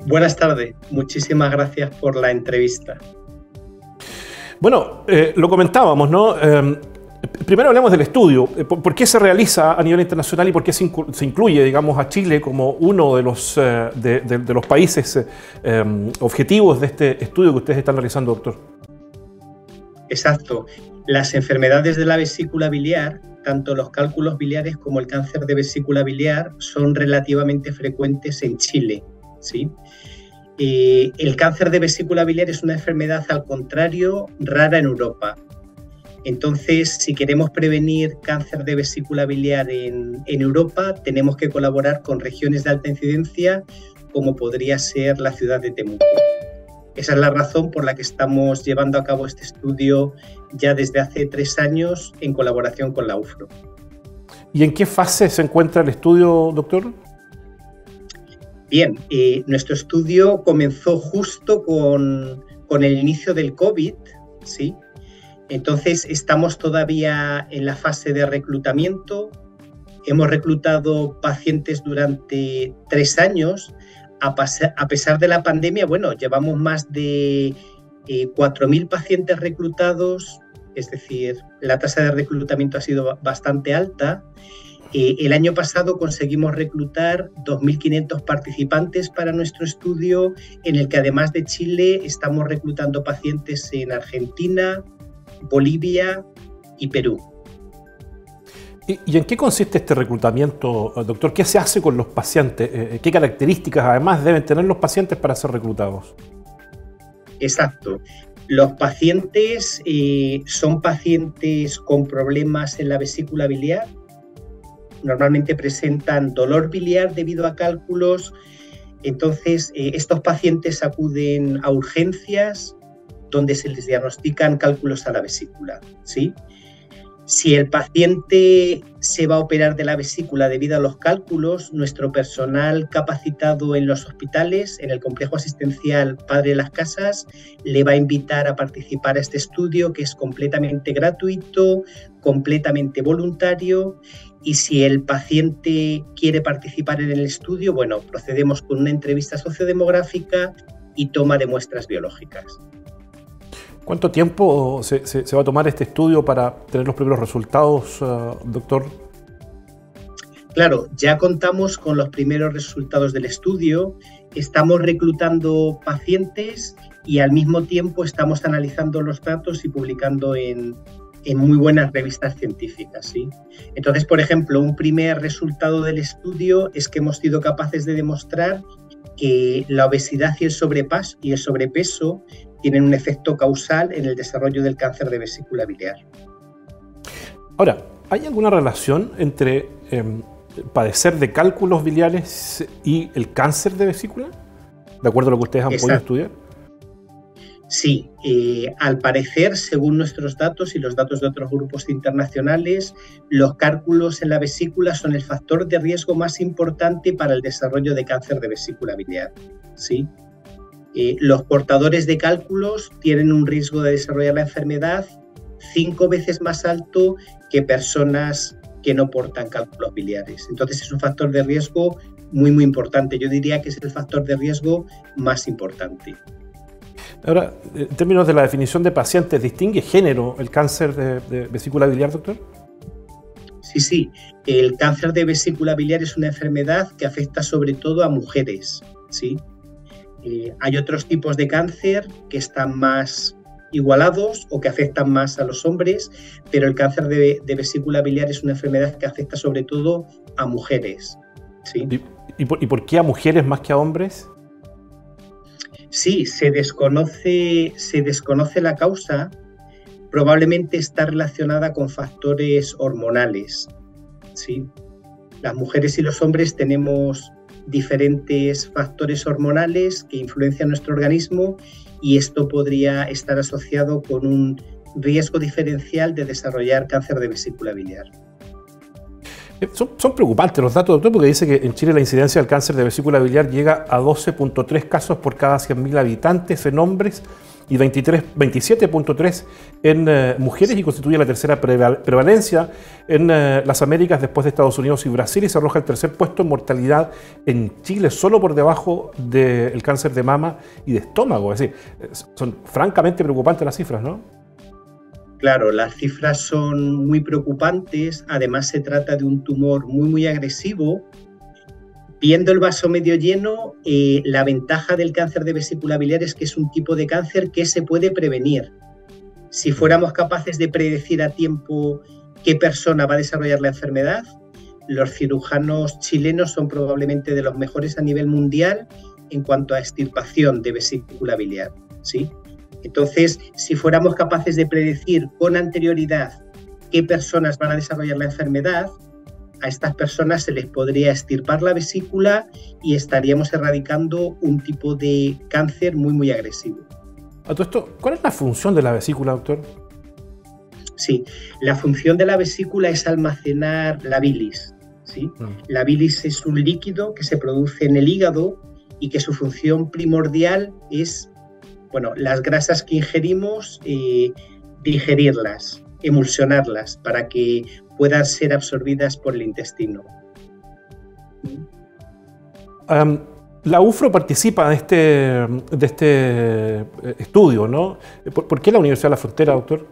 Buenas tardes, muchísimas gracias por la entrevista. Bueno, lo comentábamos, ¿no? Primero hablemos del estudio. ¿Por qué se realiza a nivel internacional y por qué se incluye, digamos, a Chile como uno de los países objetivos de este estudio que ustedes están realizando, doctor? Exacto. Las enfermedades de la vesícula biliar, tanto los cálculos biliares como el cáncer de vesícula biliar, son relativamente frecuentes en Chile, ¿sí? El cáncer de vesícula biliar es una enfermedad, al contrario, rara en Europa. Entonces, si queremos prevenir cáncer de vesícula biliar en Europa, tenemos que colaborar con regiones de alta incidencia, como podría ser la ciudad de Temuco. Esa es la razón por la que estamos llevando a cabo este estudio ya desde hace 3 años en colaboración con la UFRO. ¿Y en qué fase se encuentra el estudio, doctor? Bien, nuestro estudio comenzó justo con el inicio del COVID, ¿sí? Entonces estamos todavía en la fase de reclutamiento. Hemos reclutado pacientes durante 3 años. A pesar de la pandemia, bueno, llevamos más de 4.000 pacientes reclutados, es decir, la tasa de reclutamiento ha sido bastante alta. El año pasado conseguimos reclutar 2.500 participantes para nuestro estudio, en el que además de Chile estamos reclutando pacientes en Argentina, Bolivia y Perú. ¿Y en qué consiste este reclutamiento, doctor? ¿Qué se hace con los pacientes? ¿Qué características además deben tener los pacientes para ser reclutados? Exacto. Los pacientes son pacientes con problemas en la vesícula biliar. Normalmente presentan dolor biliar debido a cálculos. Entonces, estos pacientes acuden a urgencias donde se les diagnostican cálculos a la vesícula, ¿sí? Si el paciente se va a operar de la vesícula debido a los cálculos, nuestro personal capacitado en los hospitales, en el complejo asistencial Padre de las Casas, le va a invitar a participar a este estudio, que es completamente gratuito, completamente voluntario. Y si el paciente quiere participar en el estudio, bueno, procedemos con una entrevista sociodemográfica y toma de muestras biológicas. ¿Cuánto tiempo se va a tomar este estudio para tener los primeros resultados, doctor? Claro, ya contamos con los primeros resultados del estudio, estamos reclutando pacientes y al mismo tiempo estamos analizando los datos y publicando en muy buenas revistas científicas, ¿sí? Entonces, por ejemplo, un primer resultado del estudio es que hemos sido capaces de demostrar que la obesidad y el sobrepeso tienen un efecto causal en el desarrollo del cáncer de vesícula biliar. Ahora, ¿hay alguna relación entre padecer de cálculos biliares y el cáncer de vesícula? ¿De acuerdo a lo que ustedes han podido estudiar? Sí, al parecer, según nuestros datos y los datos de otros grupos internacionales, los cálculos en la vesícula son el factor de riesgo más importante para el desarrollo de cáncer de vesícula biliar, ¿sí? Los portadores de cálculos tienen un riesgo de desarrollar la enfermedad 5 veces más alto que personas que no portan cálculos biliares. Entonces es un factor de riesgo muy, muy importante. Yo diría que es el factor de riesgo más importante. Ahora, en términos de la definición de pacientes, ¿distingue género el cáncer de vesícula biliar, doctor? Sí. El cáncer de vesícula biliar es una enfermedad que afecta sobre todo a mujeres, ¿sí? Hay otros tipos de cáncer que están más igualados o que afectan más a los hombres, pero el cáncer de vesícula biliar es una enfermedad que afecta sobre todo a mujeres, ¿sí? ¿Y por qué a mujeres más que a hombres? Sí, se desconoce la causa. Probablemente está relacionada con factores hormonales, ¿sí? Las mujeres y los hombres tenemos diferentes factores hormonales que influencian nuestro organismo y esto podría estar asociado con un riesgo diferencial de desarrollar cáncer de vesícula biliar. Son preocupantes los datos, doctor, porque dice que en Chile la incidencia del cáncer de vesícula biliar llega a 12.3 casos por cada 100.000 habitantes en hombres y 27.3 en mujeres y constituye la tercera prevalencia en las Américas después de Estados Unidos y Brasil, y se arroja el tercer puesto en mortalidad en Chile, solo por debajo del cáncer de mama y de estómago. Es decir, son francamente preocupantes las cifras, ¿no? Claro, las cifras son muy preocupantes. Además, se trata de un tumor muy agresivo. Viendo el vaso medio lleno, la ventaja del cáncer de vesícula biliar es que es un tipo de cáncer que se puede prevenir. Si fuéramos capaces de predecir a tiempo qué persona va a desarrollar la enfermedad, los cirujanos chilenos son probablemente de los mejores a nivel mundial en cuanto a extirpación de vesícula biliar, ¿sí? Entonces, si fuéramos capaces de predecir con anterioridad qué personas van a desarrollar la enfermedad, a estas personas se les podría extirpar la vesícula y estaríamos erradicando un tipo de cáncer muy agresivo. A todo esto, ¿cuál es la función de la vesícula, doctor? Sí, la función de la vesícula es almacenar la bilis, ¿sí? La bilis es un líquido que se produce en el hígado y que su función primordial es, bueno, las grasas que ingerimos, digerirlas, emulsionarlas para que puedan ser absorbidas por el intestino. La UFRO participa de este estudio, ¿no? ¿Por qué la Universidad de la Frontera, doctor?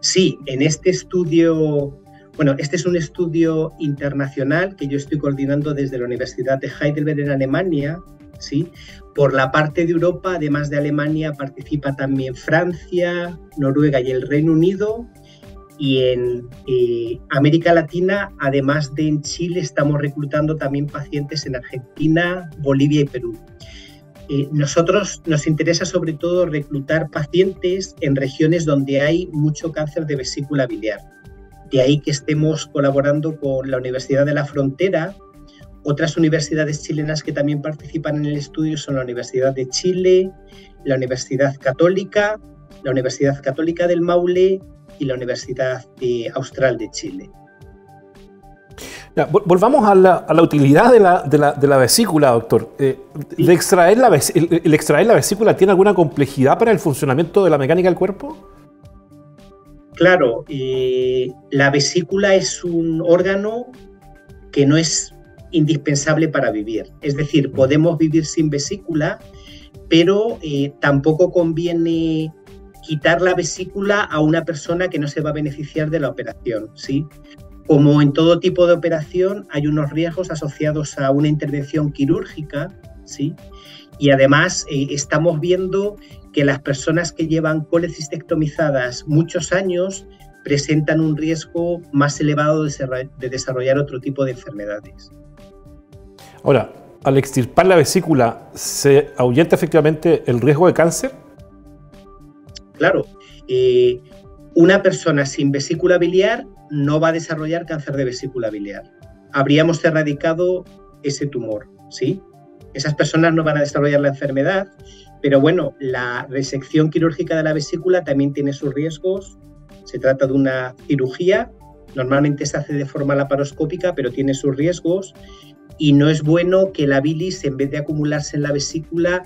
Sí, en este estudio, bueno, este es un estudio internacional que yo estoy coordinando desde la Universidad de Heidelberg en Alemania, ¿sí? Por la parte de Europa, además de Alemania, participa también Francia, Noruega y el Reino Unido. Y en América Latina, además de en Chile, estamos reclutando también pacientes en Argentina, Bolivia y Perú. Nosotros nos interesa sobre todo reclutar pacientes en regiones donde hay mucho cáncer de vesícula biliar. De ahí que estemos colaborando con la Universidad de la Frontera. Otras universidades chilenas que también participan en el estudio son la Universidad de Chile, la Universidad Católica del Maule y la Universidad Austral de Chile. Ya, volvamos a la utilidad de la vesícula, doctor. ¿El extraer la vesícula tiene alguna complejidad para el funcionamiento de la mecánica del cuerpo? Claro, la vesícula es un órgano que no es indispensable para vivir. Es decir, podemos vivir sin vesícula, pero tampoco conviene quitar la vesícula a una persona que no se va a beneficiar de la operación, ¿sí? Como en todo tipo de operación, hay unos riesgos asociados a una intervención quirúrgica, ¿sí? Y además estamos viendo que las personas que llevan colecistectomizadas muchos años presentan un riesgo más elevado de desarrollar otro tipo de enfermedades. Ahora, al extirpar la vesícula, ¿se ahuyenta efectivamente el riesgo de cáncer? Claro, una persona sin vesícula biliar no va a desarrollar cáncer de vesícula biliar. Habríamos erradicado ese tumor, ¿sí? Esas personas no van a desarrollar la enfermedad, pero bueno, la resección quirúrgica de la vesícula también tiene sus riesgos. Se trata de una cirugía, normalmente se hace de forma laparoscópica, pero tiene sus riesgos y no es bueno que la bilis, en vez de acumularse en la vesícula,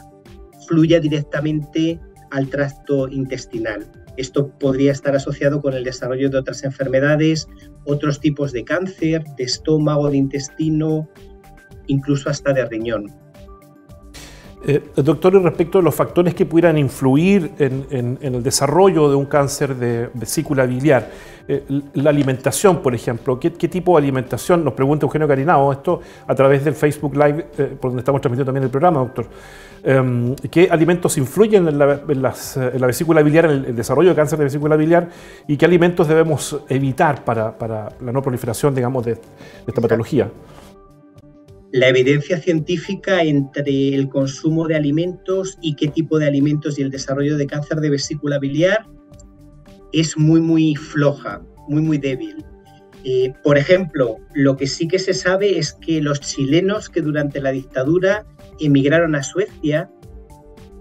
fluya directamente al tracto intestinal. Esto podría estar asociado con el desarrollo de otras enfermedades, otros tipos de cáncer, de estómago, de intestino, incluso hasta de riñón. Doctor, respecto a los factores que pudieran influir en el desarrollo de un cáncer de vesícula biliar, la alimentación, por ejemplo, ¿qué tipo de alimentación? Nos pregunta Eugenio Carinao, esto a través del Facebook Live, por donde estamos transmitiendo también el programa, doctor. ¿Qué alimentos influyen en la vesícula biliar, en el desarrollo de cáncer de vesícula biliar, y qué alimentos debemos evitar para la no proliferación, digamos, de esta patología? La evidencia científica entre el consumo de alimentos y qué tipo de alimentos y el desarrollo de cáncer de vesícula biliar es muy floja, muy débil. Por ejemplo, lo que sí que se sabe es que los chilenos que durante la dictadura emigraron a Suecia,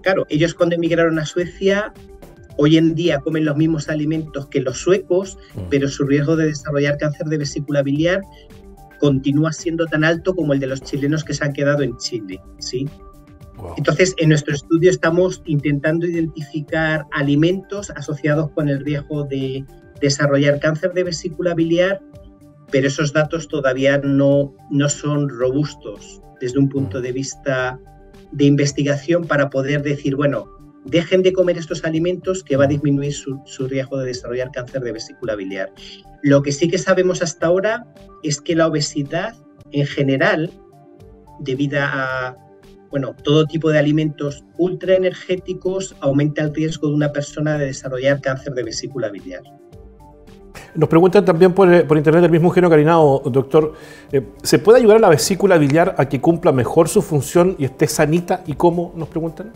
claro, ellos cuando emigraron a Suecia hoy en día comen los mismos alimentos que los suecos, pero su riesgo de desarrollar cáncer de vesícula biliar continúa siendo tan alto como el de los chilenos que se han quedado en Chile, ¿sí? Wow. Entonces, en nuestro estudio estamos intentando identificar alimentos asociados con el riesgo de desarrollar cáncer de vesícula biliar, pero esos datos todavía no son robustos desde un punto de vista de investigación para poder decir, bueno, dejen de comer estos alimentos que va a disminuir su riesgo de desarrollar cáncer de vesícula biliar. Lo que sí que sabemos hasta ahora es que la obesidad en general, debido a todo tipo de alimentos ultraenergéticos, aumenta el riesgo de una persona de desarrollar cáncer de vesícula biliar. Nos preguntan también por internet del mismo Eugenio Carinao, doctor, ¿se puede ayudar a la vesícula biliar a que cumpla mejor su función y esté sanita? ¿Y cómo? Nos preguntan.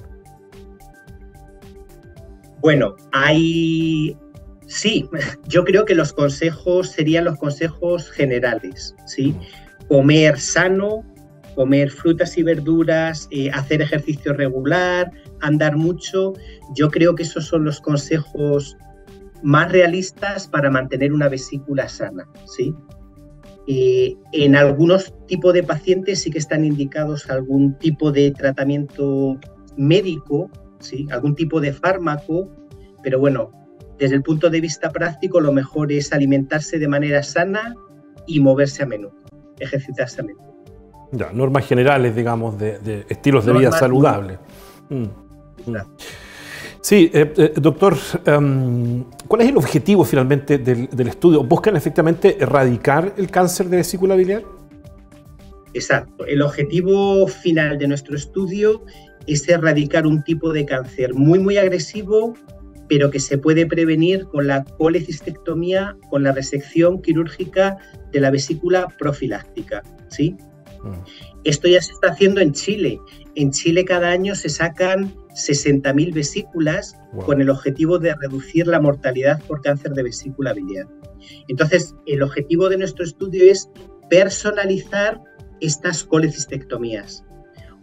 Bueno, sí, yo creo que los consejos serían los consejos generales, ¿sí? Comer sano, comer frutas y verduras, hacer ejercicio regular, andar mucho. Yo creo que esos son los consejos más realistas para mantener una vesícula sana, ¿sí? En algunos tipos de pacientes sí que están indicados algún tipo de tratamiento médico, ¿sí? Algún tipo de fármaco, pero bueno, desde el punto de vista práctico lo mejor es alimentarse de manera sana y moverse a menudo, ejercitarse a menudo. Ya, normas generales, digamos, de estilos de vida saludables. Sí, doctor, ¿cuál es el objetivo finalmente del estudio? ¿Buscan efectivamente erradicar el cáncer de vesícula biliar? Exacto. El objetivo final de nuestro estudio es erradicar un tipo de cáncer muy agresivo, pero que se puede prevenir con la colecistectomía, con la resección quirúrgica de la vesícula profiláctica, ¿sí? Esto ya se está haciendo en Chile. En Chile cada año se sacan 60.000 vesículas con el objetivo de reducir la mortalidad por cáncer de vesícula biliar. Entonces, el objetivo de nuestro estudio es personalizar estas colecistectomías.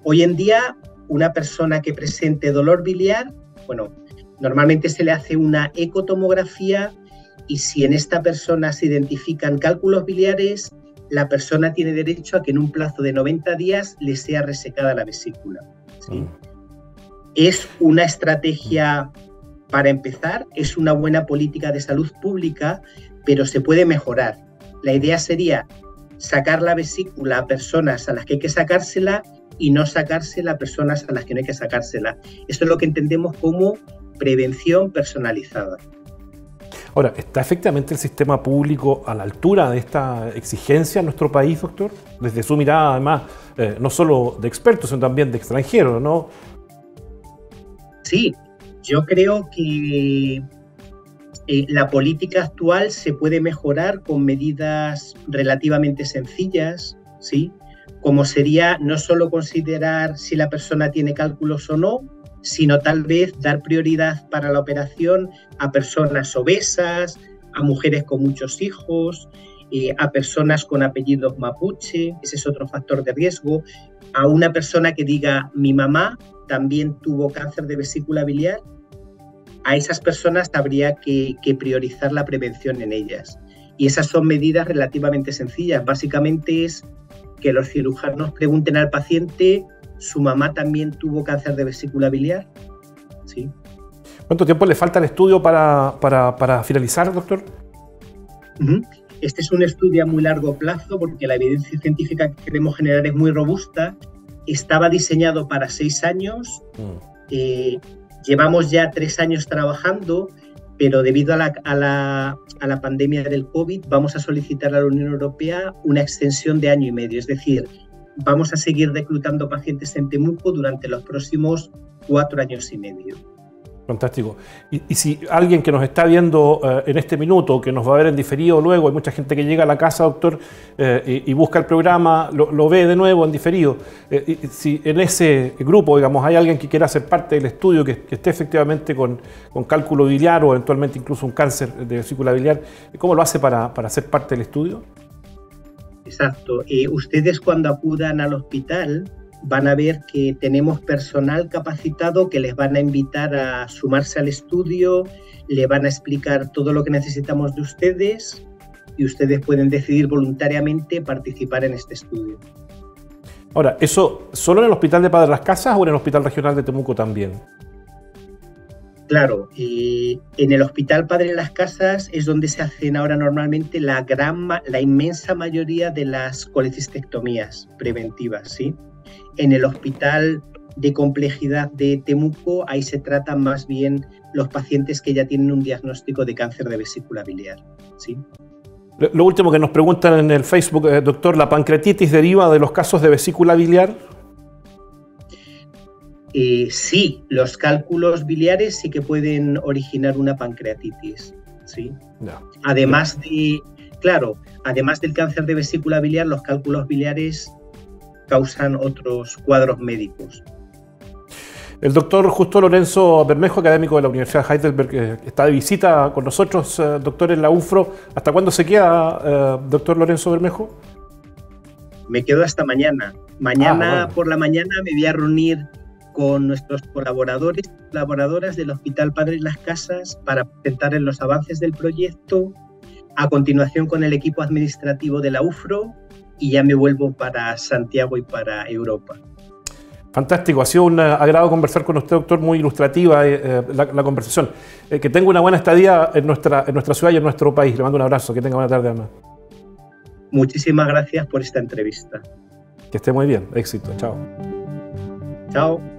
Hoy en día, una persona que presente dolor biliar, normalmente se le hace una ecotomografía y si en esta persona se identifican cálculos biliares, la persona tiene derecho a que en un plazo de 90 días le sea resecada la vesícula, ¿sí? Es una estrategia para empezar, es una buena política de salud pública, pero se puede mejorar. La idea sería sacar la vesícula a personas a las que hay que sacársela y no sacársela a personas a las que no hay que sacársela. Esto es lo que entendemos como prevención personalizada. Ahora, ¿está efectivamente el sistema público a la altura de esta exigencia en nuestro país, doctor? Desde su mirada, además, no solo de expertos, sino también de extranjeros, ¿no? Sí, yo creo que la política actual se puede mejorar con medidas relativamente sencillas, ¿sí? Como sería no solo considerar si la persona tiene cálculos o no, sino tal vez dar prioridad para la operación a personas obesas, a mujeres con muchos hijos, a personas con apellidos mapuche, ese es otro factor de riesgo, a una persona que diga mi mamá también tuvo cáncer de vesícula biliar, a esas personas habría que priorizar la prevención en ellas. Y esas son medidas relativamente sencillas, básicamente es que los cirujanos pregunten al paciente ¿su mamá también tuvo cáncer de vesícula biliar? ¿Sí? ¿Cuánto tiempo le falta al estudio para finalizar, doctor? Este es un estudio a muy largo plazo porque la evidencia científica que queremos generar es muy robusta. Estaba diseñado para 6 años. Llevamos ya 3 años trabajando, pero debido a la pandemia del COVID vamos a solicitar a la Unión Europea una extensión de 1 año y medio. Es decir, vamos a seguir reclutando pacientes en Temuco durante los próximos 4 años y medio. Fantástico. Y si alguien que nos está viendo en este minuto, que nos va a ver en diferido luego, hay mucha gente que llega a la casa, doctor, y busca el programa, lo ve de nuevo en diferido. Si en ese grupo, digamos, hay alguien que quiera ser parte del estudio, que esté efectivamente con cálculo biliar o eventualmente incluso un cáncer de vesícula biliar, ¿cómo lo hace para ser parte del estudio? Exacto. Ustedes cuando acudan al hospital van a ver que tenemos personal capacitado que les van a invitar a sumarse al estudio, le van a explicar todo lo que necesitamos de ustedes y ustedes pueden decidir voluntariamente participar en este estudio. Ahora, ¿eso solo en el Hospital de Padre Las Casas o en el Hospital Regional de Temuco también? Claro, en el Hospital Padre Las Casas es donde se hacen ahora normalmente la inmensa mayoría de las colecistectomías preventivas, ¿sí? En el Hospital de Complejidad de Temuco, ahí se tratan más bien los pacientes que ya tienen un diagnóstico de cáncer de vesícula biliar, ¿sí? Lo último que nos preguntan en el Facebook, doctor, ¿la pancreatitis deriva de los casos de vesícula biliar? Sí, los cálculos biliares sí que pueden originar una pancreatitis, ¿sí? No. Además del cáncer de vesícula biliar, los cálculos biliares causan otros cuadros médicos. El doctor Justo Lorenzo Bermejo, académico de la Universidad de Heidelberg, está de visita con nosotros, doctor, en la UNFRO. ¿Hasta cuándo se queda, doctor Lorenzo Bermejo? Me quedo hasta mañana. Mañana por la mañana me voy a reunir con nuestros colaboradores y colaboradoras del Hospital Padre Las Casas para presentarles los avances del proyecto, a continuación con el equipo administrativo de la UNFRO, y ya me vuelvo para Santiago y para Europa. Fantástico, ha sido un agrado conversar con usted, doctor, muy ilustrativa la conversación. Que tenga una buena estadía en nuestra ciudad y en nuestro país. Le mando un abrazo, que tenga buena tarde además. Muchísimas gracias por esta entrevista. Que esté muy bien, éxito, chao. Chao.